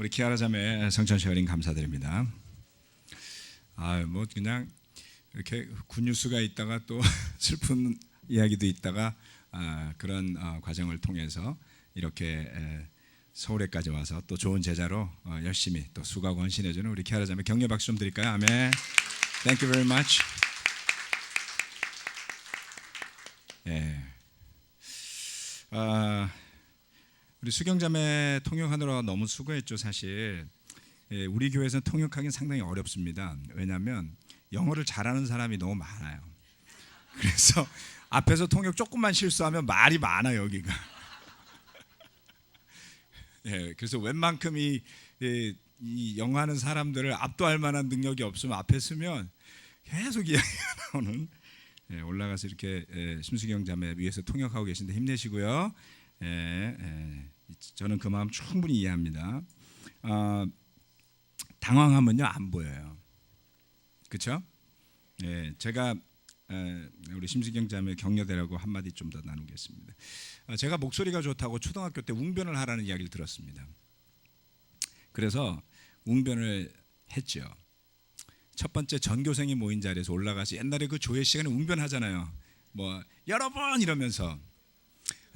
우리 키아라 자매 성찬 쉐어링 감사드립니다. 뭐 그냥 이렇게 굿뉴스가 있다가 또 슬픈 이야기도 있다가 그런 과정을 통해서 이렇게 서울에까지 와서 또 좋은 제자로 열심히 또 수고하고 헌신해주는 우리 키아라 자매 격려 박수 좀 드릴까요? 아멘. Thank you very much. 예. 우리 수경자매 통역하느라 너무 수고했죠. 사실 우리 교회에서는 통역하기는 상당히 어렵습니다. 왜냐하면 영어를 잘하는 사람이 너무 많아요. 그래서 앞에서 통역 조금만 실수하면 말이 많아요, 여기가. 예, 그래서 웬만큼 이 영어 하는 사람들을 압도할 만한 능력이 없으면 앞에 서면 계속 이야기가 나오는. 예, 올라가서 이렇게 심수경 자매 위에서 통역하고 계신데 힘내시고요. 저는 그 마음 충분히 이해합니다. 당황하면요 안 보여요. 그렇죠? 제가 우리 심수경 자매 격려되라고 한마디 좀 더 나누겠습니다. 제가 목소리가 좋다고 초등학교 때 웅변을 하라는 이야기를 들었습니다. 그래서 웅변을 했죠. 첫 번째 전교생이 모인 자리에서 올라가서 옛날에 그 조회 시간에 웅변하잖아요. 뭐 여러분 이러면서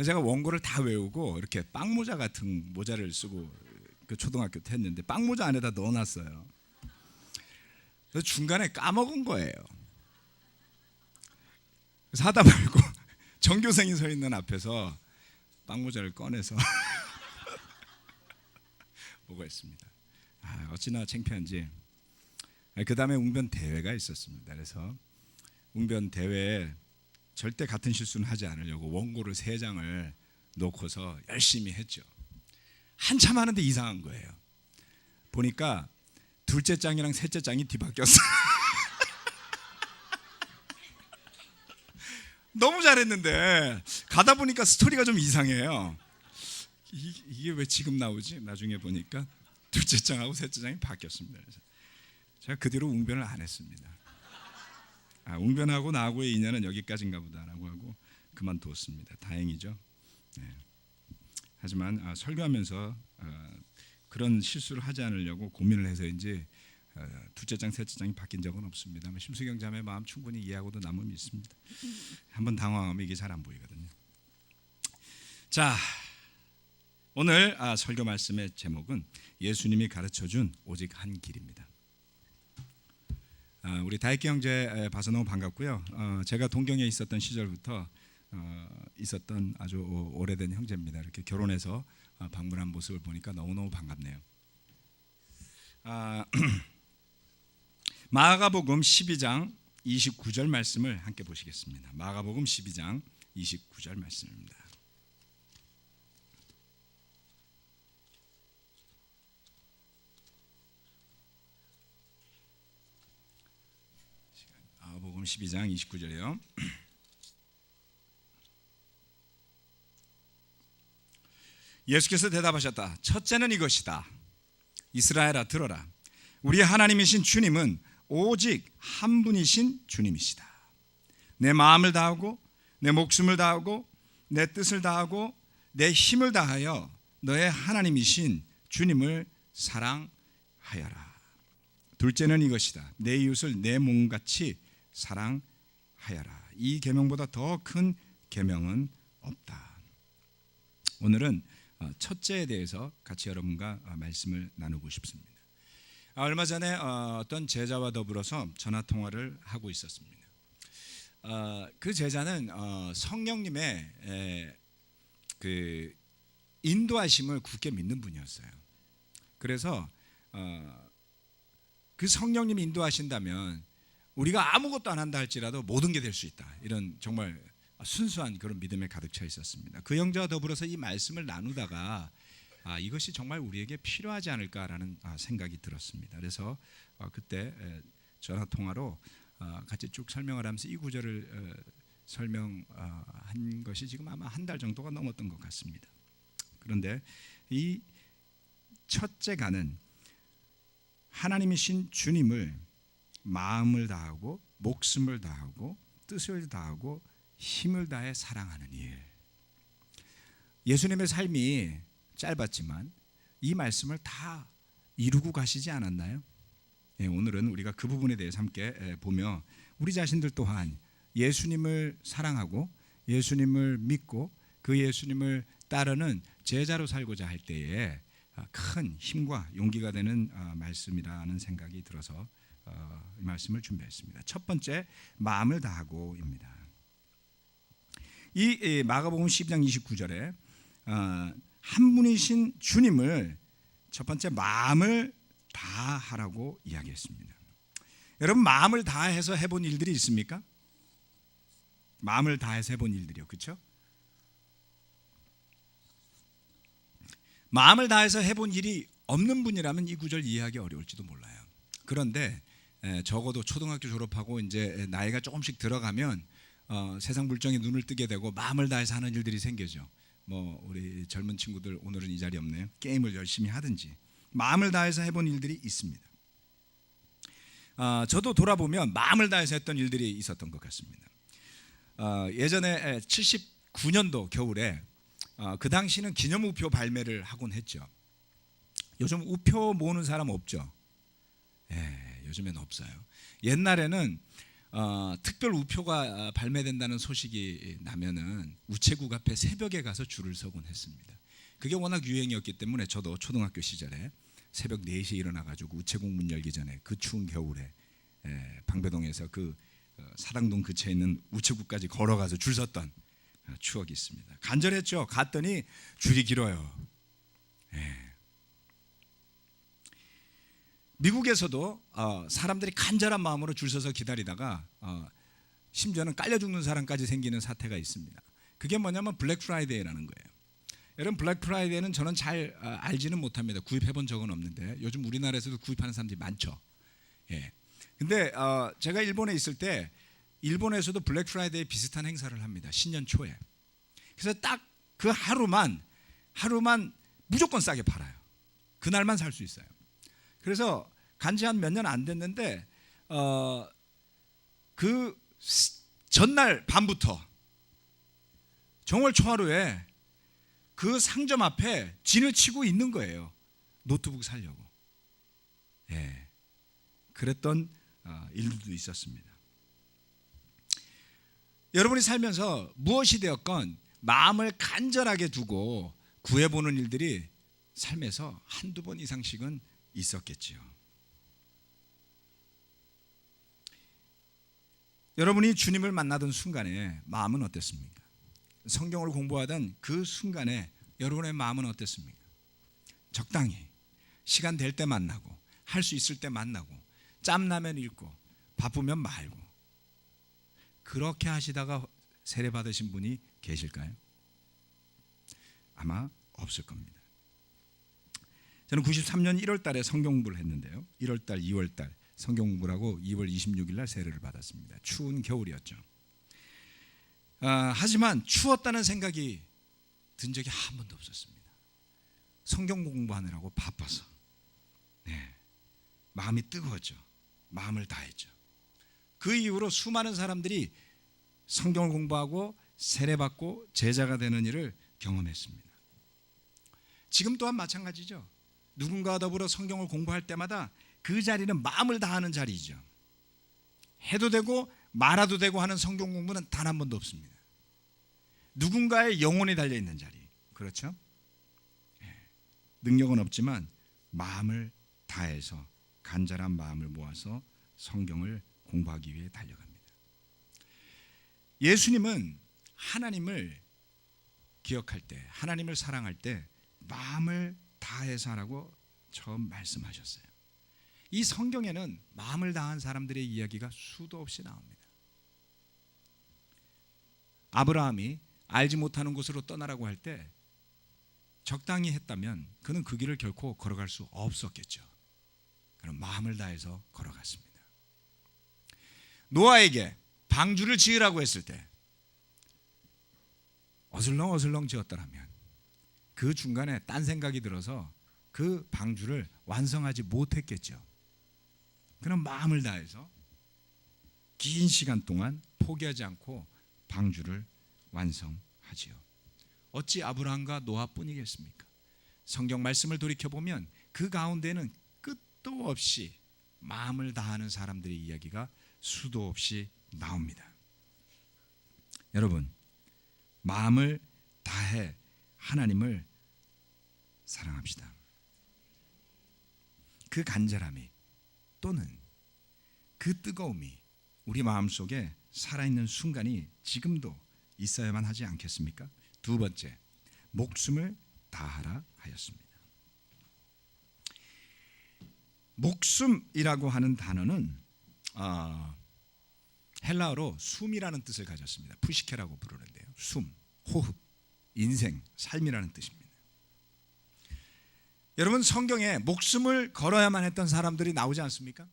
제가 원고를 다 외우고 이렇게 빵모자 같은 모자를 쓰고 그 초등학교 때 했는데 빵모자 안에다 넣어놨어요. 그래서 중간에 까먹은 거예요. 그래서 하다 말고 전교생이 서 있는 앞에서 빵모자를 꺼내서 보고 했습니다. 어찌나 창피한지. 그 다음에 웅변 대회가 있었습니다. 그래서 웅변 대회에 절대 같은 실수는 하지 않으려고 원고를 3장을 놓고서 열심히 했죠. 한참 하는데 이상한 거예요. 보니까 둘째 장이랑 셋째 장이 뒤바뀌었어요. 너무 잘했는데 가다 보니까 스토리가 좀 이상해요. 이게 왜 지금 나오지? 나중에 보니까 둘째 장하고 셋째 장이 바뀌었습니다. 그래서 제가 그 뒤로 웅변을 안 했습니다. 웅변하고 나하고의 인연은 여기까지인가 보다라고 하고 그만두었습니다. 다행이죠. 하지만 설교하면서 그런 실수를 하지 않으려고 고민을 해서인지 둘째 장, 셋째 장이 바뀐 적은 없습니다. 심수경 자매 마음 충분히 이해하고도 남음이 있습니다. 한번 당황하면 이게 잘 안 보이거든요. 자, 오늘 설교 말씀의 제목은 예수님이 가르쳐준 오직 한 길입니다. 우리 다익기 형제 봐서 너무 반갑고요. 제가 동경에 있었던 시절부터 있었던 아주 오래된 형제입니다. 이렇게 결혼해서 방문한 모습을 보니까 너무너무 반갑네요. 마가복음 12장 29절 말씀을 함께 보시겠습니다. 마가복음 12장 29절 말씀입니다. 마가복음 12장 29절이요. 예수께서 대답하셨다. 첫째는 이것이다. 이스라엘아 들어라. 우리 하나님이신 주님은 오직 한 분이신 주님이시다. 내 마음을 다하고 내 목숨을 다하고 내 뜻을 다하고 내 힘을 다하여 너의 하나님이신 주님을 사랑하여라. 둘째는 이것이다. 내 이웃을 내 몸같이 사랑하여라. 이 계명보다 더 큰 계명은 없다. 오늘은 첫째에 대해서 같이 여러분과 말씀을 나누고 싶습니다. 얼마 전에 어떤 제자와 더불어서 전화 통화를 하고 있었습니다. 그 제자는 성령님의 그 인도하심을 굳게 믿는 분이었어요. 그래서 그 성령님이 인도하신다면 우리가 아무것도 안 한다 할지라도 모든 게 될 수 있다. 이런 정말 순수한 그런 믿음에 가득 차 있었습니다. 그 형제와 더불어서 이 말씀을 나누다가 이것이 정말 우리에게 필요하지 않을까라는 생각이 들었습니다. 그래서 그때 전화 통화로 같이 쭉 설명을 하면서 이 구절을 설명한 것이 지금 아마 한 달 정도가 넘었던 것 같습니다. 그런데 이 첫째가는 하나님이신 주님을 마음을 다하고 목숨을 다하고 뜻을 다하고 힘을 다해 사랑하는 일. 예수님의 삶이 짧았지만 이 말씀을 다 이루고 가시지 않았나요? 예, 오늘은 우리가 그 부분에 대해서 함께 보며 우리 자신들 또한 예수님을 사랑하고 예수님을 믿고 그 예수님을 따르는 제자로 살고자 할 때에 큰 힘과 용기가 되는 말씀이라는 생각이 들어서 이 말씀을 준비했습니다. 첫 번째, 마음을 다하고입니다. 이 마가복음 12장 29절에 한 분이신 주님을 첫 번째 마음을 다하라고 이야기했습니다. 여러분, 마음을 다해서 해본 일들이 있습니까? 마음을 다해서 해본 일들이요, 그렇죠? 마음을 다해서 해본 일이 없는 분이라면 이 구절 이해하기 어려울지도 몰라요. 그런데 적어도 초등학교 졸업하고 이제 나이가 조금씩 들어가면 세상 물정에 눈을 뜨게 되고 마음을 다해서 하는 일들이 생겨죠. 뭐 우리 젊은 친구들 오늘은 이 자리에 없네요. 게임을 열심히 하든지 마음을 다해서 해본 일들이 있습니다. 저도 돌아보면 마음을 다해서 했던 일들이 있었던 것 같습니다. 예전에 79년도 겨울에 그 당시는 기념 우표 발매를 하곤 했죠. 요즘 우표 모으는 사람 없죠? 예, 요즘엔 없어요. 옛날에는 특별 우표가 발매된다는 소식이 나면은 우체국 앞에 새벽에 가서 줄을 서곤 했습니다. 그게 워낙 유행이었기 때문에 저도 초등학교 시절에 새벽 4시에 일어나가지고 우체국 문 열기 전에 그 추운 겨울에 방배동에서 그 사당동 근처에 있는 우체국까지 걸어가서 줄 섰던 추억이 있습니다. 간절했죠. 갔더니 줄이 길어요. 미국에서도 사람들이 간절한 마음으로 줄 서서 기다리다가 심지어는 깔려 죽는 사람까지 생기는 사태가 있습니다. 그게 뭐냐면 블랙 프라이데이라는 거예요. 여러분, 블랙 프라이데이는 저는 잘 알지는 못합니다. 구입해 본 적은 없는데 요즘 우리나라에서도 구입하는 사람들이 많죠. 예. 근데 제가 일본에 있을 때 일본에서도 블랙 프라이데이 비슷한 행사를 합니다. 신년 초에. 그래서 딱 그 하루만 무조건 싸게 팔아요. 그날만 살 수 있어요. 그래서 간지 한 몇 년 안 됐는데 그 전날 밤부터 정월 초하루에 그 상점 앞에 진을 치고 있는 거예요. 노트북 사려고. 예, 그랬던 일들도 있었습니다. 여러분이 살면서 무엇이 되었건 마음을 간절하게 두고 구해보는 일들이 삶에서 한두 번 이상씩은 있었겠지요. 여러분이 주님을 만나던 순간에 마음은 어땠습니까? 성경을 공부하던 그 순간에 여러분의 마음은 어땠습니까? 적당히 시간 될 때 만나고 할 수 있을 때 만나고 짬나면 읽고 바쁘면 말고 그렇게 하시다가 세례 받으신 분이 계실까요? 아마 없을 겁니다. 저는 93년 1월 달에 성경 공부를 했는데요. 1월 달, 2월 달 성경 공부를 하고 2월 26일 날 세례를 받았습니다. 추운 겨울이었죠. 하지만 추웠다는 생각이 든 적이 한 번도 없었습니다. 성경 공부하느라고 바빠서 마음이 뜨거웠죠. 마음을 다했죠. 그 이후로 수많은 사람들이 성경을 공부하고 세례받고 제자가 되는 일을 경험했습니다. 지금 또한 마찬가지죠. 누군가와 더불어 성경을 공부할 때마다 그 자리는 마음을 다하는 자리죠. 해도 되고 말아도 되고 하는 성경 공부는 단 한 번도 없습니다. 누군가의 영혼이 달려있는 자리. 그렇죠? 능력은 없지만 마음을 다해서 간절한 마음을 모아서 성경을 공부하기 위해 달려갑니다. 예수님은 하나님을 기억할 때, 하나님을 사랑할 때 마음을 다해서 하라고 처음 말씀하셨어요. 이 성경에는 마음을 다한 사람들의 이야기가 수도 없이 나옵니다. 아브라함이 알지 못하는 곳으로 떠나라고 할 때 적당히 했다면 그는 그 길을 결코 걸어갈 수 없었겠죠. 그는 마음을 다해서 걸어갔습니다. 노아에게 방주를 지으라고 했을 때 어슬렁어슬렁 지었더라면 그 중간에 딴 생각이 들어서 그 방주를 완성하지 못했겠죠. 그는 마음을 다해서 긴 시간 동안 포기하지 않고 방주를 완성하지요. 어찌 아브라함과 노아뿐이겠습니까? 성경 말씀을 돌이켜보면 그 가운데는 끝도 없이 마음을 다하는 사람들의 이야기가 수도 없이 나옵니다. 여러분, 마음을 다해 하나님을 사랑합시다. 그 간절함이 또는 그 뜨거움이 우리 마음속에 살아있는 순간이 지금도 있어야만 하지 않겠습니까? 두 번째, 목숨을 다하라 하였습니다. 목숨이라고 하는 단어는 헬라어로 숨이라는 뜻을 가졌습니다. 푸시케라고 부르는데요. 숨, 호흡, 인생, 삶이라는 뜻입니다. 여러분, 성경에 목숨을 걸어야만 했던 사람들이 나오지 않습니까?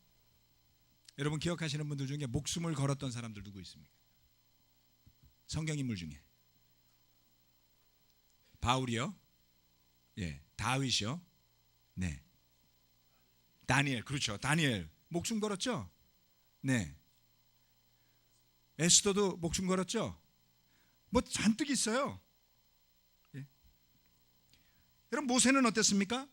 여러분 기억하시는 분들 중에 목숨을 걸었던 사람들 누구 있습니까? 성경 인물 중에 바울이요? 예, 다윗이요? 네, 다니엘. 그렇죠. 다니엘 목숨 걸었죠? 네. 에스더도 목숨 걸었죠? 뭐 잔뜩 있어요. 예. 여러분, 모세는 어땠습니까?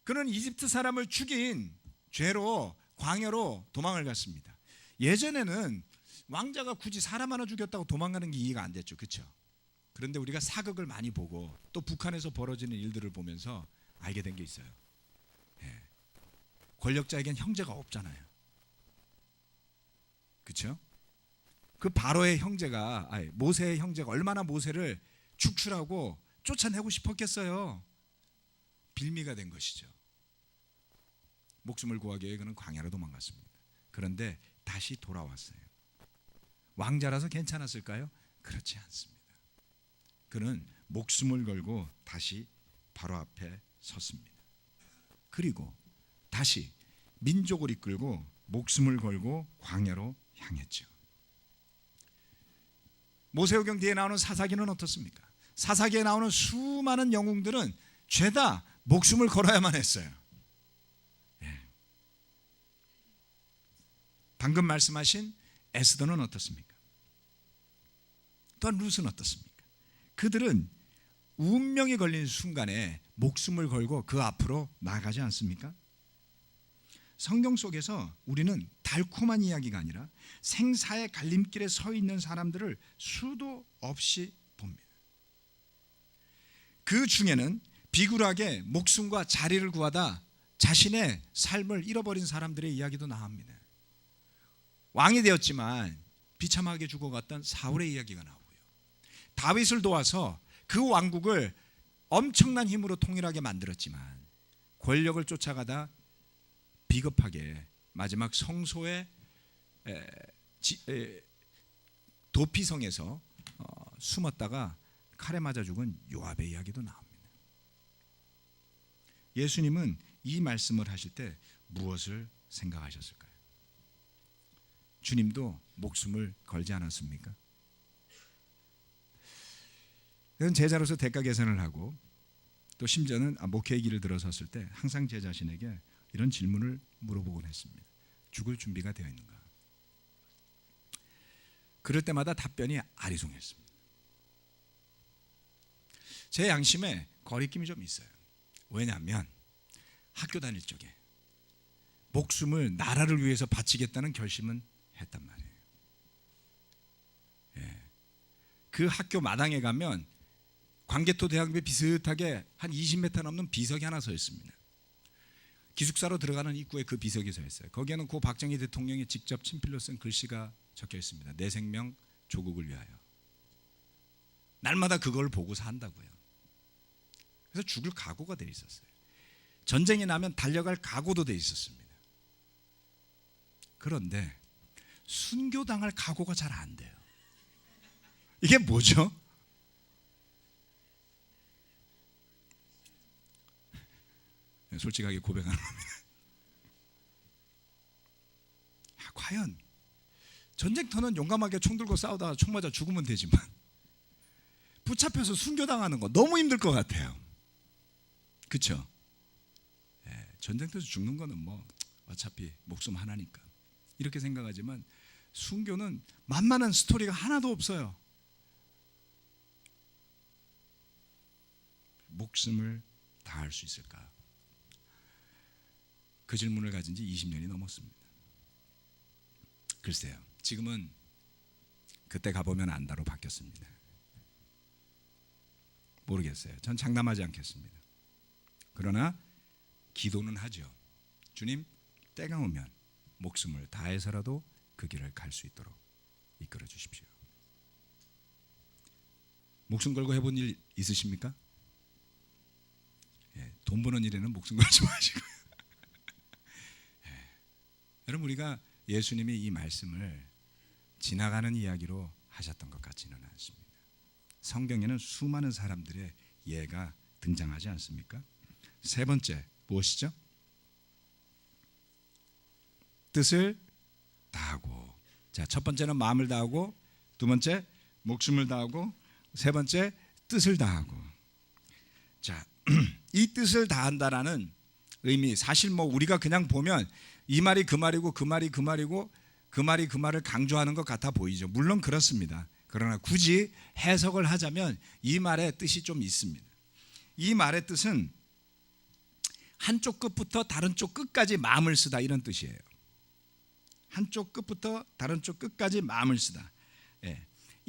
그는 이집트 사람을 죽인 죄로 광야로 도망을 갔습니다. 예전에는 왕자가 굳이 사람 하나 죽였다고 도망가는 게 이해가 안 됐죠. 그렇죠? 그런데 우리가 사극을 많이 보고 또 북한에서 벌어지는 일들을 보면서 알게 된 게 있어요. 예. 권력자에겐 형제가 없잖아요. 그렇죠? 그 바로의 형제가, 모세의 형제가 얼마나 모세를 축출하고 쫓아내고 싶었겠어요. 빌미가 된 것이죠. 목숨을 구하기 위해 그는 광야로 도망갔습니다. 그런데 다시 돌아왔어요. 왕자라서 괜찮았을까요? 그렇지 않습니다. 그는 목숨을 걸고 다시 바로 앞에 섰습니다. 그리고 다시 민족을 이끌고 목숨을 걸고 광야로 향했죠. 모세오경 뒤에 나오는 사사기는 어떻습니까? 사사기에 나오는 수많은 영웅들은 죄다 목숨을 걸어야만 했어요. 예. 방금 말씀하신 에스더는 어떻습니까? 또한 룻은 어떻습니까? 그들은 운명이 걸린 순간에 목숨을 걸고 그 앞으로 나가지 않습니까? 성경 속에서 우리는 달콤한 이야기가 아니라 생사의 갈림길에 서 있는 사람들을 수도 없이 봅니다. 그 중에는 비굴하게 목숨과 자리를 구하다 자신의 삶을 잃어버린 사람들의 이야기도 나옵니다. 왕이 되었지만 비참하게 죽어갔던 사울의 이야기가 나오고요. 다윗을 도와서 그 왕국을 엄청난 힘으로 통일하게 만들었지만 권력을 쫓아가다 비겁하게 마지막 성소의 도피성에서 숨었다가 칼에 맞아 죽은 요압의 이야기도 나옵니다. 예수님은 이 말씀을 하실 때 무엇을 생각하셨을까요? 주님도 목숨을 걸지 않았습니까? 제자로서 대가 계산을 하고 또 심지어는 목회의 길을 들어섰을 때 항상 제 자신에게 이런 질문을 물어보곤 했습니다. 죽을 준비가 되어 있는가? 그럴 때마다 답변이 아리송했습니다. 제 양심에 거리낌이 좀 있어요. 왜냐하면 학교 다닐 적에 목숨을 나라를 위해서 바치겠다는 결심은 했단 말이에요. 예. 그 학교 마당에 가면 광개토 대학교 비슷하게 한 20m 넘는 비석이 하나 서 있습니다. 기숙사로 들어가는 입구에 그 비석이 서 있어요. 거기에는 고 박정희 대통령이 직접 친필로 쓴 글씨가 적혀 있습니다. 내 생명 조국을 위하여. 날마다 그걸 보고 산다고요. 그래서 죽을 각오가 돼 있었어요. 전쟁이 나면 달려갈 각오도 돼 있었습니다. 그런데 순교당할 각오가 잘 안 돼요. 이게 뭐죠? 솔직하게 고백하는 겁니다. 과연 전쟁터는 용감하게 총 들고 싸우다가 총 맞아 죽으면 되지만 붙잡혀서 순교당하는 거 너무 힘들 것 같아요. 그렇죠? 전쟁터에서 죽는 거는 뭐 어차피 목숨 하나니까 이렇게 생각하지만 순교는 만만한 스토리가 하나도 없어요. 목숨을 다할 수 있을까? 그 질문을 가진 지 20년이 넘었습니다. 글쎄요, 지금은 그때 가보면 안다로 바뀌었습니다. 모르겠어요. 전 장담하지 않겠습니다. 그러나 기도는 하죠. 주님, 때가 오면 목숨을 다해서라도 그 길을 갈 수 있도록 이끌어 주십시오. 목숨 걸고 해본 일 있으십니까? 돈 버는 일에는 목숨 걸지 마시고요. 여러분, 우리가 예수님이 이 말씀을 지나가는 이야기로 하셨던 것 같지는 않습니다. 성경에는 수많은 사람들의 예가 등장하지 않습니까? 세 번째 무엇이죠? 뜻을 다하고. 자, 첫 번째는 마음을 다하고, 두 번째 목숨을 다하고, 세 번째 뜻을 다하고. 자, 이 뜻을 다한다라는 의미, 사실 뭐 우리가 그냥 보면 이 말이 그 말이고 그 말이 그 말이고 그 말이 그 말을 강조하는 것 같아 보이죠. 물론 그렇습니다. 그러나 굳이 해석을 하자면 이 말의 뜻이 좀 있습니다. 이 말의 뜻은 한쪽 끝부터 다른 쪽 끝까지 마음을 쓰다, 이런 뜻이에요. 한쪽 끝부터 다른 쪽 끝까지 마음을 쓰다.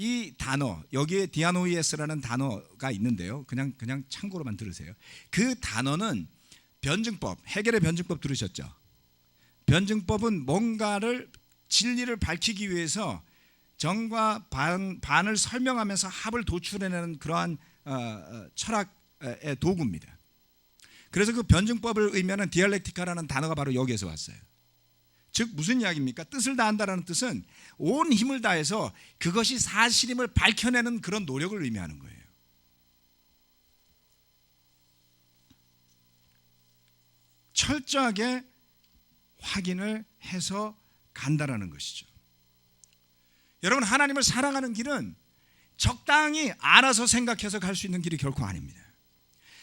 이 단어, 여기에 디아노이에스라는 단어가 있는데요. 그냥 참고로만 들으세요. 그 단어는 변증법, 해겔의 변증법 들으셨죠? 변증법은 뭔가를, 진리를 밝히기 위해서 정과 반을 설명하면서 합을 도출해내는 그러한 철학의 도구입니다. 그래서 그 변증법을 의미하는 디알렉티카라는 단어가 바로 여기에서 왔어요. 즉 무슨 이야기입니까? 뜻을 다한다라는 뜻은 온 힘을 다해서 그것이 사실임을 밝혀내는 그런 노력을 의미하는 거예요. 철저하게 확인을 해서 간다라는 것이죠. 여러분, 하나님을 사랑하는 길은 적당히 알아서 생각해서 갈 수 있는 길이 결코 아닙니다.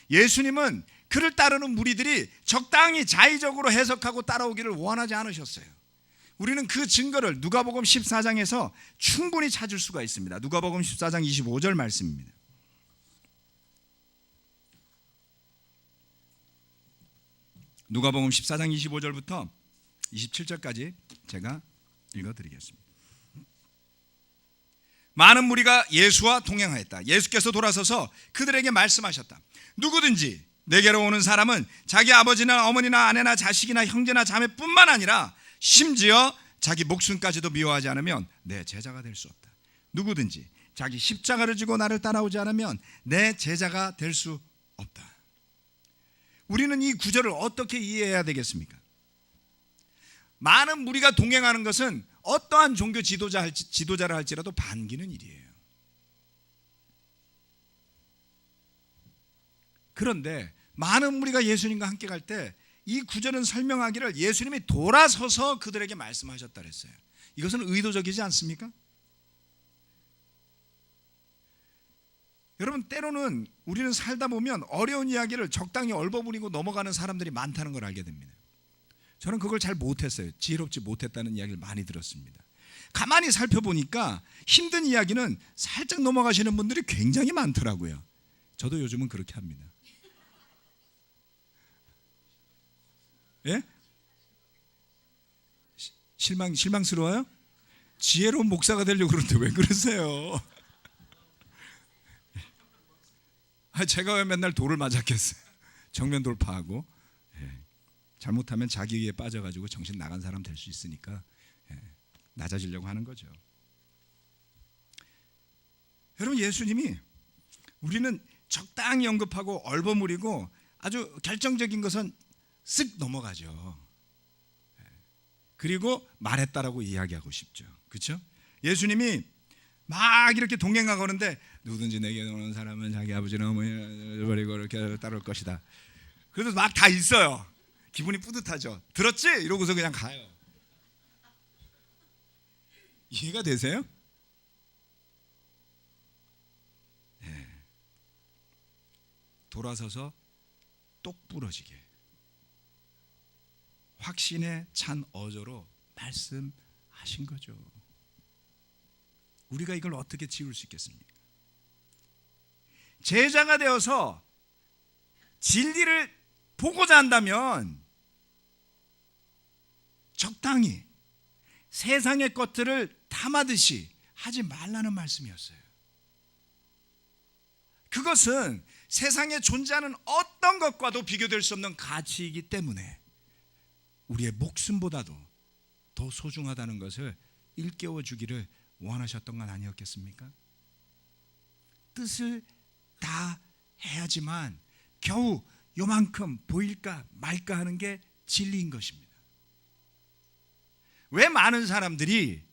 예수님은 그를 따르는 무리들이 적당히 자의적으로 해석하고 따라오기를 원하지 않으셨어요. 우리는 그 증거를 누가복음 14장에서 충분히 찾을 수가 있습니다. 누가복음 14장 25절 말씀입니다. 누가복음 14장 25절부터 27절까지 제가 읽어드리겠습니다. 많은 무리가 예수와 동행하였다. 예수께서 돌아서서 그들에게 말씀하셨다. 누구든지 내게로 오는 사람은 자기 아버지나 어머니나 아내나 자식이나 형제나 자매뿐만 아니라 심지어 자기 목숨까지도 미워하지 않으면 내 제자가 될 수 없다. 누구든지 자기 십자가를 지고 나를 따라오지 않으면 내 제자가 될 수 없다. 우리는 이 구절을 어떻게 이해해야 되겠습니까? 많은 무리가 동행하는 것은 어떠한 종교 지도자를 할지라도 반기는 일이에요. 그런데 많은 무리가 예수님과 함께 갈 때 이 구절은 설명하기를 예수님이 돌아서서 그들에게 말씀하셨다 그랬어요. 이것은 의도적이지 않습니까? 여러분, 때로는 우리는 살다 보면 어려운 이야기를 적당히 얼버무리고 넘어가는 사람들이 많다는 걸 알게 됩니다. 저는 그걸 잘 못했어요. 지혜롭지 못했다는 이야기를 많이 들었습니다. 가만히 살펴보니까 힘든 이야기는 살짝 넘어가시는 분들이 굉장히 많더라고요. 저도 요즘은 그렇게 합니다. 예? 실망스러워요? 지혜로운 목사가 되려고 그러는데 왜 그러세요? 제가 왜 맨날 돌을 맞았겠어요? 정면 돌파하고. 잘못하면 자기에 빠져가지고 정신 나간 사람 될 수 있으니까 낮아지려고 하는 거죠. 여러분, 예수님이 우리는 적당히 언급하고 얼버무리고 아주 결정적인 것은 쓱 넘어가죠. 그리고 말했다라고 이야기하고 싶죠. 그렇죠? 예수님이 막 이렇게 동행하고는데 누구든지 내게 오는 사람은 자기 아버지나 어머니를 버리고 이렇게 따를 것이다. 그래도 막 다 있어요. 기분이 뿌듯하죠. 들었지? 이러고서 그냥 가요. 이해가 되세요? 네. 돌아서서 똑 부러지게 확신에 찬 어조로 말씀하신 거죠. 우리가 이걸 어떻게 지울 수 있겠습니까? 제자가 되어서 진리를 보고자 한다면 적당히 세상의 것들을 탐하듯이 하지 말라는 말씀이었어요. 그것은 세상에 존재하는 어떤 것과도 비교될 수 없는 가치이기 때문에 우리의 목숨보다도 더 소중하다는 것을 일깨워 주기를 원하셨던 건 아니었겠습니까? 뜻을 다 해야지만 겨우 요만큼 보일까 말까 하는 게 진리인 것입니다. 왜 많은 사람들이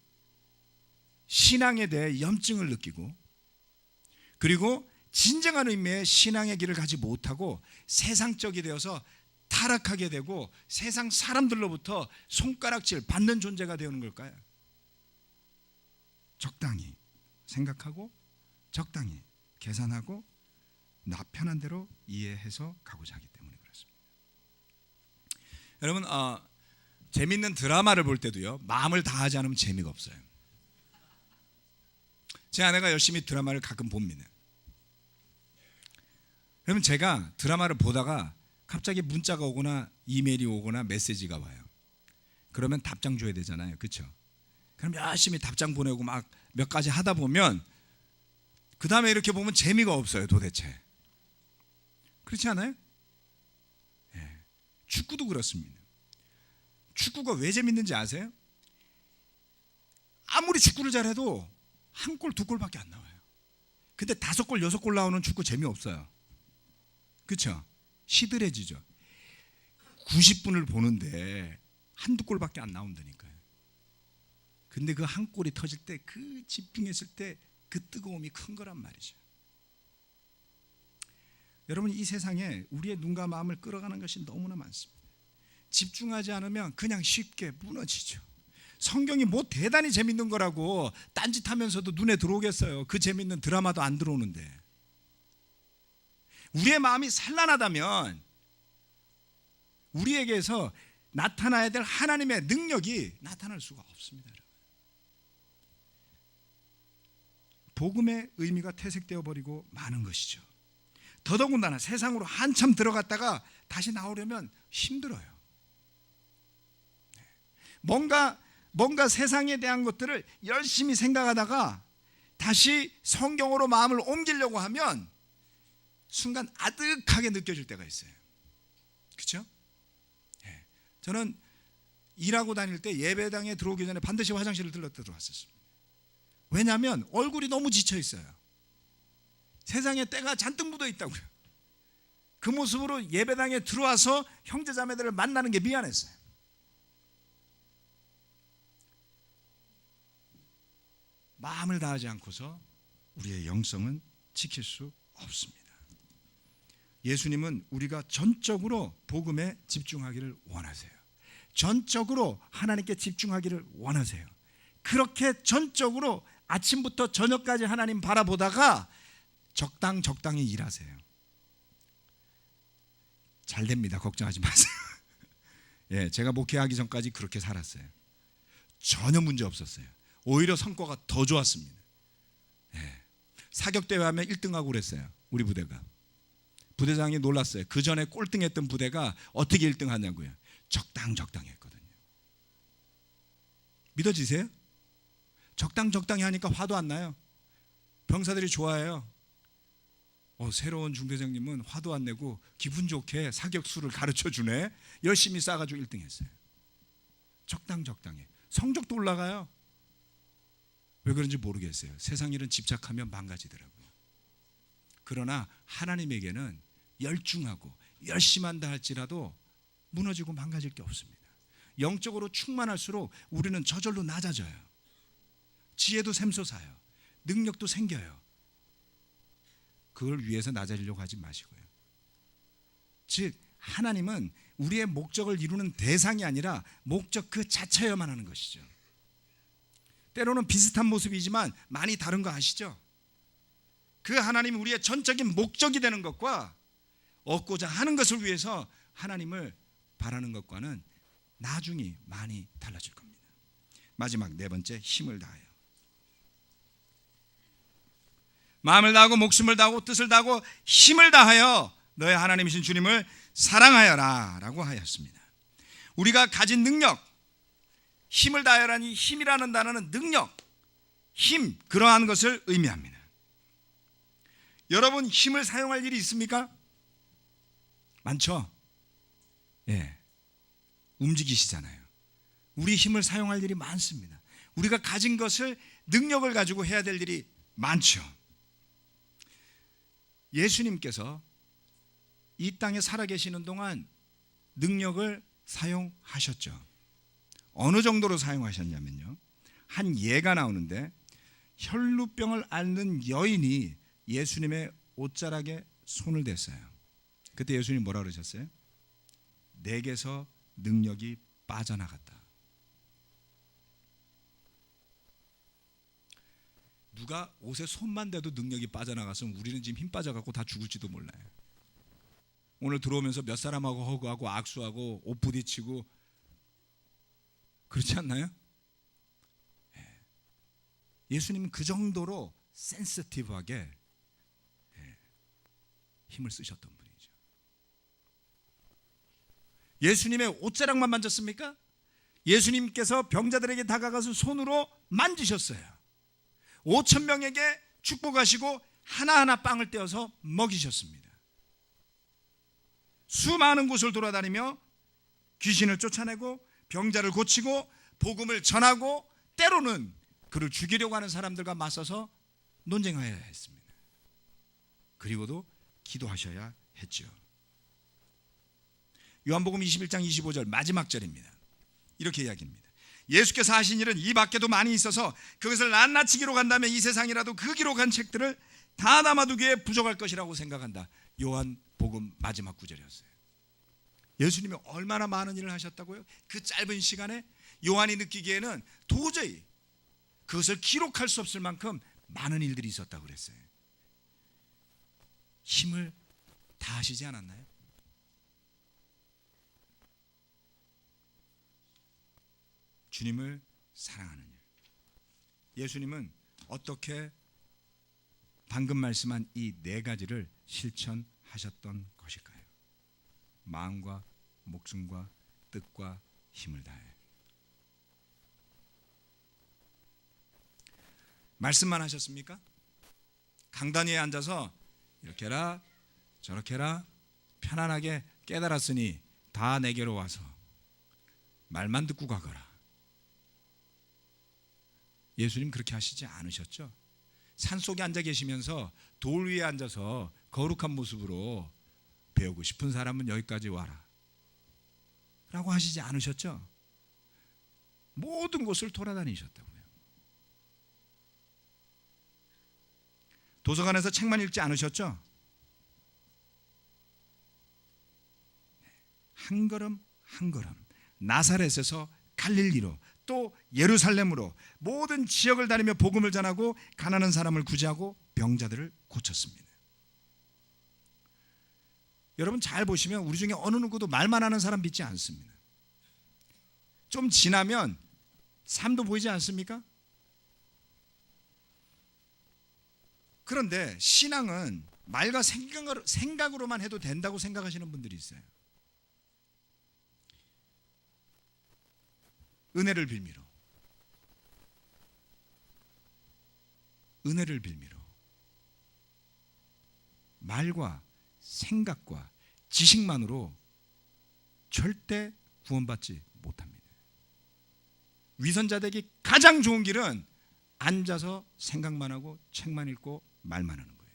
신앙에 대해 염증을 느끼고 그리고 진정한 의미의 신앙의 길을 가지 못하고 세상적이 되어서 타락하게 되고 세상 사람들로부터 손가락질 받는 존재가 되는 걸까요? 적당히 생각하고 적당히 계산하고 나 편한 대로 이해해서 가고자 하기 때문에 그렇습니다. 여러분 재밌는 드라마를 볼 때도요 마음을 다하지 않으면 재미가 없어요. 제 아내가 열심히 드라마를 가끔 봅니다. 그러면 제가 드라마를 보다가 갑자기 문자가 오거나 이메일이 오거나 메시지가 와요. 그러면 답장 줘야 되잖아요. 그렇죠? 그럼 열심히 답장 보내고 막 몇 가지 하다 보면 그 다음에 이렇게 보면 재미가 없어요. 도대체 그렇지 않아요? 네. 축구도 그렇습니다. 축구가 왜 재밌는지 아세요? 아무리 축구를 잘해도 한 골, 두 골밖에 안 나와요. 근데 5골, 6골 나오는 축구 재미없어요. 그렇죠? 시들해지죠. 90분을 보는데 한두 골밖에 안 나온다니까요. 근데 그 한 골이 터질 때 그 집중했을 때 그 뜨거움이 큰 거란 말이죠. 여러분 이 세상에 우리의 눈과 마음을 끌어가는 것이 너무나 많습니다. 집중하지 않으면 그냥 쉽게 무너지죠. 성경이 뭐 대단히 재밌는 거라고 딴짓하면서도 눈에 들어오겠어요. 그 재밌는 드라마도 안 들어오는데. 우리의 마음이 산란하다면 우리에게서 나타나야 될 하나님의 능력이 나타날 수가 없습니다. 여러분. 복음의 의미가 퇴색되어 버리고 마는 것이죠. 더더군다나 세상으로 한참 들어갔다가 다시 나오려면 힘들어요. 뭔가 세상에 대한 것들을 열심히 생각하다가 다시 성경으로 마음을 옮기려고 하면 순간 아득하게 느껴질 때가 있어요. 그렇죠? 네. 저는 일하고 다닐 때 예배당에 들어오기 전에 반드시 화장실을 들어왔었습니다. 왜냐하면 얼굴이 너무 지쳐 있어요. 세상에 때가 잔뜩 묻어 있다고요. 그 모습으로 예배당에 들어와서 형제자매들을 만나는 게 미안했어요. 마음을 다하지 않고서 우리의 영성은 지킬 수 없습니다. 예수님은 우리가 전적으로 복음에 집중하기를 원하세요. 전적으로 하나님께 집중하기를 원하세요. 그렇게 전적으로 아침부터 저녁까지 하나님 바라보다가 적당히 일하세요. 잘 됩니다. 걱정하지 마세요. 예, 제가 목회하기 전까지 그렇게 살았어요. 전혀 문제 없었어요. 오히려 성과가 더 좋았습니다. 예, 사격대회 하면 1등하고 그랬어요. 우리 부대가. 부대장이 놀랐어요. 그 전에 꼴등했던 부대가 어떻게 1등하냐고요. 적당히 했거든요. 믿어지세요? 적당히 하니까 화도 안 나요. 병사들이 좋아해요. 새로운 중대장님은 화도 안 내고 기분 좋게 사격수를 가르쳐 주네. 열심히 싸가지고 1등 했어요. 적당히. 성적도 올라가요. 왜 그런지 모르겠어요. 세상 일은 집착하면 망가지더라고요. 그러나 하나님에게는 열중하고 열심한다 할지라도 무너지고 망가질 게 없습니다. 영적으로 충만할수록 우리는 저절로 낮아져요. 지혜도 샘솟아요. 능력도 생겨요. 그걸 위해서 낮아지려고 하지 마시고요. 즉 하나님은 우리의 목적을 이루는 대상이 아니라 목적 그 자체여만 하는 것이죠. 때로는 비슷한 모습이지만 많이 다른 거 아시죠? 그 하나님이 우리의 전적인 목적이 되는 것과 얻고자 하는 것을 위해서 하나님을 바라는 것과는 나중에 많이 달라질 겁니다. 마지막 4번째, 힘을 다하여. 마음을 다하고 목숨을 다하고 뜻을 다하고 힘을 다하여 너의 하나님이신 주님을 사랑하여라 라고 하였습니다. 우리가 가진 능력, 힘을 다하라니 힘이라는 단어는 능력, 힘, 그러한 것을 의미합니다. 여러분 힘을 사용할 일이 있습니까? 많죠? 예, 움직이시잖아요. 우리 힘을 사용할 일이 많습니다. 우리가 가진 것을 능력을 가지고 해야 될 일이 많죠. 예수님께서 이 땅에 살아계시는 동안 능력을 사용하셨죠. 어느 정도로 사용하셨냐면요, 한 예가 나오는데 혈루병을 앓는 여인이 예수님의 옷자락에 손을 댔어요. 그때 예수님 뭐라 그러셨어요? 내게서 능력이 빠져나갔다. 누가 옷에 손만 대도 능력이 빠져나갔으면 우리는 지금 힘 빠져갖고 다 죽을지도 몰라요. 오늘 들어오면서 몇 사람하고 허구하고 악수하고 옷 부딪히고 그렇지 않나요? 예수님은 그 정도로 센시티브하게 힘을 쓰셨던 분이죠. 예수님의 옷자락만 만졌습니까? 예수님께서 병자들에게 다가가서 손으로 만지셨어요. 5,000명에게 축복하시고 하나하나 빵을 떼어서 먹이셨습니다. 수많은 곳을 돌아다니며 귀신을 쫓아내고 병자를 고치고 복음을 전하고 때로는 그를 죽이려고 하는 사람들과 맞서서 논쟁하여야 했습니다. 그리고도 기도하셔야 했죠. 요한복음 21장 25절 마지막 절입니다. 이렇게 이야기합니다. 예수께서 하신 일은 이 밖에도 많이 있어서 그것을 낱낱이 기록한다면 이 세상이라도 그 기록한 책들을 다 담아두기에 부족할 것이라고 생각한다. 요한복음 마지막 구절이었어요. 예수님이 얼마나 많은 일을 하셨다고요? 그 짧은 시간에 요한이 느끼기에는 도저히 그것을 기록할 수 없을 만큼 많은 일들이 있었다고 그랬어요. 힘을 다 하시지 않았나요? 주님을 사랑하는 일. 예수님은 어떻게 방금 말씀한 이 네 가지를 실천하셨던 것일까요? 마음과 목숨과 뜻과 힘을 다해. 말씀만 하셨습니까? 강단 위에 앉아서 이렇게 해라 저렇게 해라 편안하게 깨달았으니 다 내게로 와서 말만 듣고 가거라. 예수님 그렇게 하시지 않으셨죠? 산속에 앉아 계시면서 돌 위에 앉아서 거룩한 모습으로 배우고 싶은 사람은 여기까지 와라 라고 하시지 않으셨죠? 모든 곳을 돌아다니셨다고요. 도서관에서 책만 읽지 않으셨죠? 한 걸음 한 걸음 나사렛에서 갈릴리로 또 예루살렘으로 모든 지역을 다니며 복음을 전하고 가난한 사람을 구제하고 병자들을 고쳤습니다. 여러분 잘 보시면 우리 중에 어느 누구도 말만 하는 사람 믿지 않습니다. 좀 지나면 삶도 보이지 않습니까? 그런데 신앙은 말과 생각으로만 해도 된다고 생각하시는 분들이 있어요. 은혜를 빌미로 말과 생각과 지식만으로 절대 구원받지 못합니다. 위선자 되기 가장 좋은 길은 앉아서 생각만 하고 책만 읽고 말만 하는 거예요.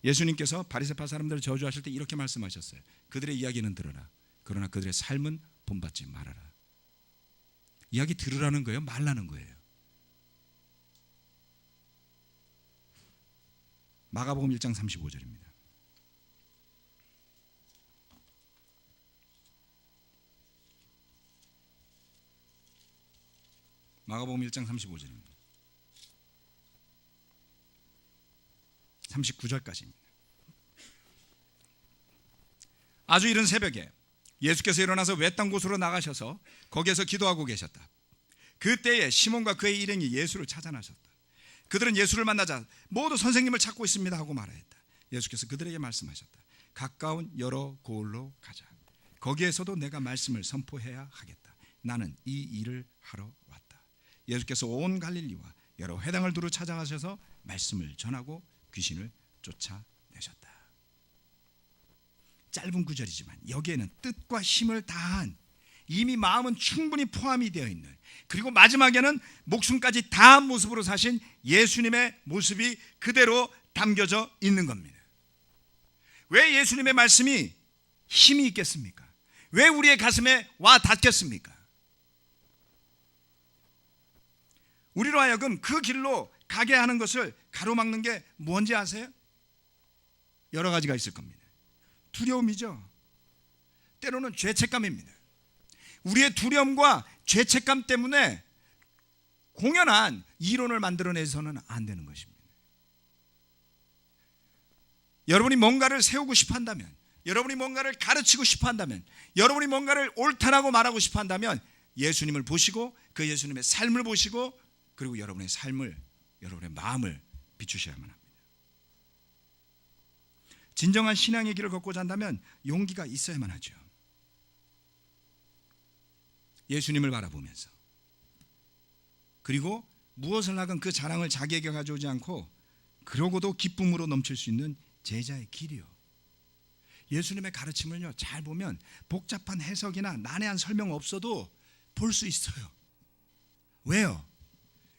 예수님께서 바리새파 사람들을 저주하실 때 이렇게 말씀하셨어요. 그들의 이야기는 들어라. 그러나 그들의 삶은 본받지 말아라. 이야기 들으라는 거예요? 말라는 거예요? 마가복음 1장 35절입니다. 마가복음 1장 35절입니다. 39절까지입니다. 아주 이른 새벽에 예수께서 일어나서 외딴 곳으로 나가셔서 거기에서 기도하고 계셨다. 그때에 시몬과 그의 일행이 예수를 찾아 나셨다. 그들은 예수를 만나자 모두 선생님을 찾고 있습니다 하고 말하였다. 예수께서 그들에게 말씀하셨다. 가까운 여러 고을로 가자. 거기에서도 내가 말씀을 선포해야 하겠다. 나는 이 일을 하러 왔다. 예수께서 온 갈릴리와 여러 회당을 두루 찾아가셔서 말씀을 전하고 귀신을 쫓아내셨다. 짧은 구절이지만 여기에는 뜻과 힘을 다한, 이미 마음은 충분히 포함이 되어 있는, 그리고 마지막에는 목숨까지 다한 모습으로 사신 예수님의 모습이 그대로 담겨져 있는 겁니다. 왜 예수님의 말씀이 힘이 있겠습니까? 왜 우리의 가슴에 와 닿겠습니까? 우리로 하여금 그 길로 가게 하는 것을 가로막는 게 뭔지 아세요? 여러 가지가 있을 겁니다. 두려움이죠. 때로는 죄책감입니다. 우리의 두려움과 죄책감 때문에 공연한 이론을 만들어내서는 안 되는 것입니다. 여러분이 뭔가를 세우고 싶어 한다면, 여러분이 뭔가를 가르치고 싶어 한다면, 여러분이 뭔가를 옳다라고 말하고 싶어 한다면 예수님을 보시고 그 예수님의 삶을 보시고, 그리고 여러분의 삶을, 여러분의 마음을 비추셔야만 합니다. 진정한 신앙의 길을 걷고자 한다면 용기가 있어야만 하죠. 예수님을 바라보면서, 그리고 무엇을 하건 그 자랑을 자기에게 가져오지 않고 그러고도 기쁨으로 넘칠 수 있는 제자의 길이요. 예수님의 가르침을요, 잘 보면 복잡한 해석이나 난해한 설명 없어도 볼 수 있어요. 왜요?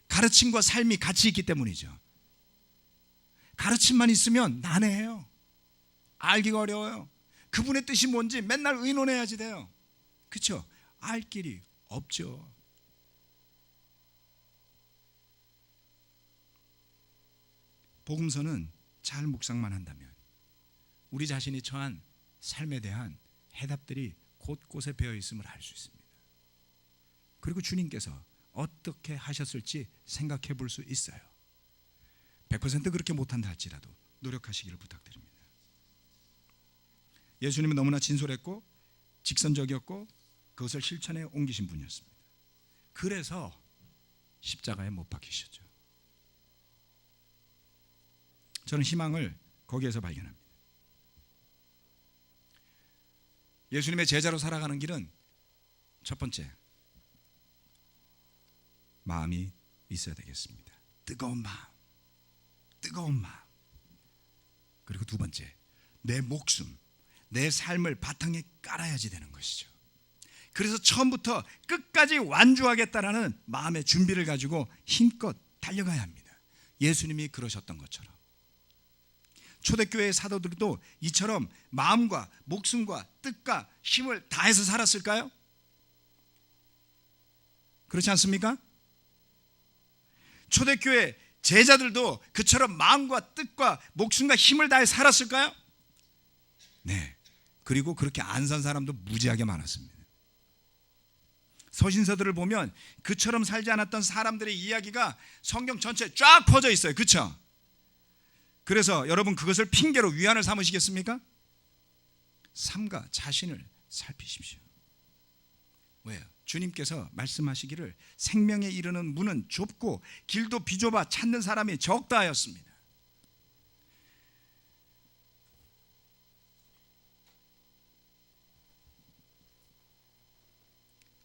가르침과 삶이 같이 있기 때문이죠. 가르침만 있으면 난해해요. 알기가 어려워요. 그분의 뜻이 뭔지 맨날 의논해야지 돼요. 그렇죠? 알 길이 없죠. 복음서는 잘 묵상만 한다면 우리 자신이 처한 삶에 대한 해답들이 곳곳에 배어 있음을 알 수 있습니다. 그리고 주님께서 어떻게 하셨을지 생각해 볼 수 있어요. 100% 그렇게 못한다 할지라도 노력하시기를 부탁드립니다. 예수님은 너무나 진솔했고 직선적이었고 그것을 실천에 옮기신 분이었습니다. 그래서 십자가에 못 박히셨죠. 저는 희망을 거기에서 발견합니다. 예수님의 제자로 살아가는 길은 첫 번째, 마음이 있어야 되겠습니다. 뜨거운 마음, 뜨거운 마음. 그리고 두 번째, 내 목숨, 내 삶을 바탕에 깔아야지 되는 것이죠. 그래서 처음부터 끝까지 완주하겠다라는 마음의 준비를 가지고 힘껏 달려가야 합니다. 예수님이 그러셨던 것처럼. 초대교회의 사도들도 이처럼 마음과 목숨과 뜻과 힘을 다해서 살았을까요? 그렇지 않습니까? 초대교회 제자들도 그처럼 마음과 뜻과 목숨과 힘을 다해 살았을까요? 네. 그리고 그렇게 안 산 사람도 무지하게 많았습니다. 서신서들을 보면 그처럼 살지 않았던 사람들의 이야기가 성경 전체에 쫙 퍼져 있어요. 그렇죠? 그래서 여러분 그것을 핑계로 위안을 삼으시겠습니까? 삶과 자신을 살피십시오. 왜요? 주님께서 말씀하시기를 생명에 이르는 문은 좁고 길도 비좁아 찾는 사람이 적다 하였습니다.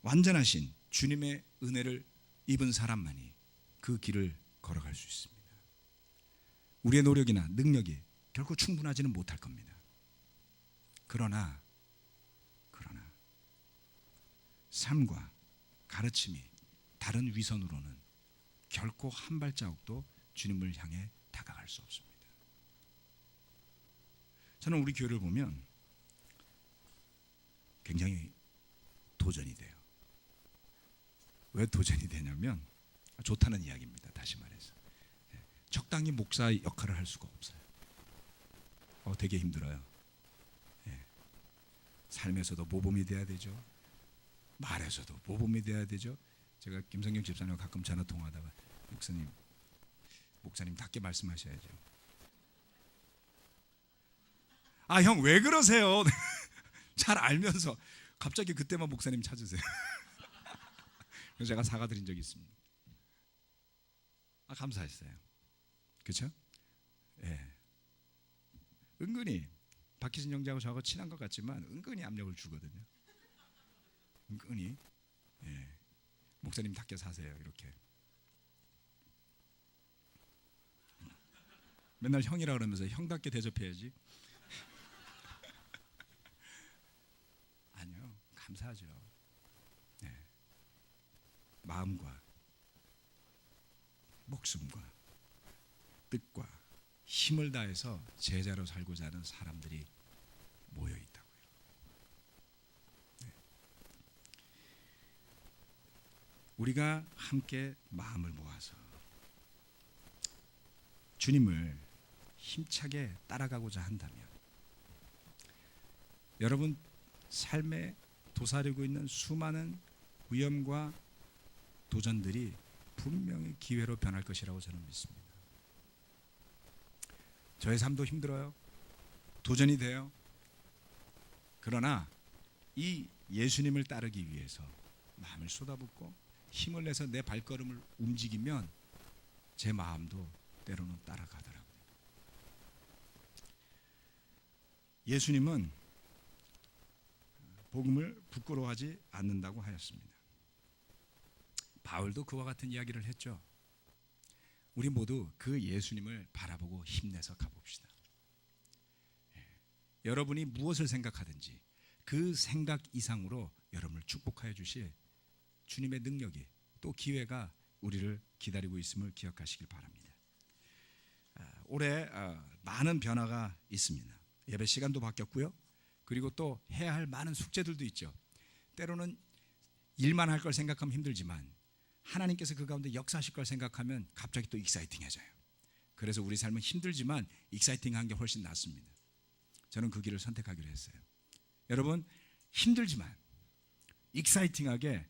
완전하신 주님의 은혜를 입은 사람만이 그 길을 걸어갈 수 있습니다. 우리의 노력이나 능력이 결코 충분하지는 못할 겁니다. 그러나 삶과 가르침이 다른 위선으로는 결코 한 발자국도 주님을 향해 다가갈 수 없습니다. 저는 우리 교회를 보면 굉장히 도전이 돼요. 왜 도전이 되냐면 좋다는 이야기입니다. 다시 말해서 적당히 목사 역할을 할 수가 없어요. 되게 힘들어요. 삶에서도 모범이 돼야 되죠. 말에서도 모범이 돼야 되죠. 제가 김성경 집사님과 가끔 전화 통화하다가 목사님 답게 말씀하셔야죠. 아, 형 왜 그러세요? 잘 알면서 갑자기 그때만 목사님 찾으세요. 그래서 제가 사과드린 적이 있습니다. 감사했어요. 그렇죠? 예. 은근히 박희진 형제하고 저하고 친한 것 같지만 은근히 압력을 주거든요. 은근히. 목사님답게 사세요. 이렇게 맨날 형이라 그러면서 형답게 대접해야지. 아니요, 감사하죠. 네. 마음과 목숨과 뜻과 힘을 다해서 제자로 살고자 하는 사람들이 모여 있다고요. 네. 우리가 함께 마음을 모아서 주님을 힘차게 따라가고자 한다면, 여러분 삶에 도사리고 있는 수많은 위험과 도전들이 분명히 기회로 변할 것이라고 저는 믿습니다. 저의 삶도 힘들어요. 도전이 돼요. 그러나 이 예수님을 따르기 위해서 마음을 쏟아붓고 힘을 내서 내 발걸음을 움직이면 제 마음도 때로는 따라가더라고요. 예수님은 복음을 부끄러워하지 않는다고 하였습니다. 바울도 그와 같은 이야기를 했죠. 우리 모두 그 예수님을 바라보고 힘내서 가봅시다. 여러분이 무엇을 생각하든지 그 생각 이상으로 여러분을 축복하여 주실 주님의 능력이, 또 기회가 우리를 기다리고 있음을 기억하시길 바랍니다. 올해 많은 변화가 있습니다. 예배 시간도 바뀌었고요. 그리고 또 해야 할 많은 숙제들도 있죠. 때로는 일만 할 걸 생각하면 힘들지만 하나님께서 그 가운데 역사하실 걸 생각하면 갑자기 또 익사이팅해져요. 그래서 우리 삶은 힘들지만 익사이팅한 게 훨씬 낫습니다. 저는 그 길을 선택하기로 했어요. 여러분, 힘들지만 익사이팅하게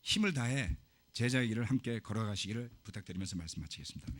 힘을 다해 제자의 길을 함께 걸어가시기를 부탁드리면서 말씀 마치겠습니다.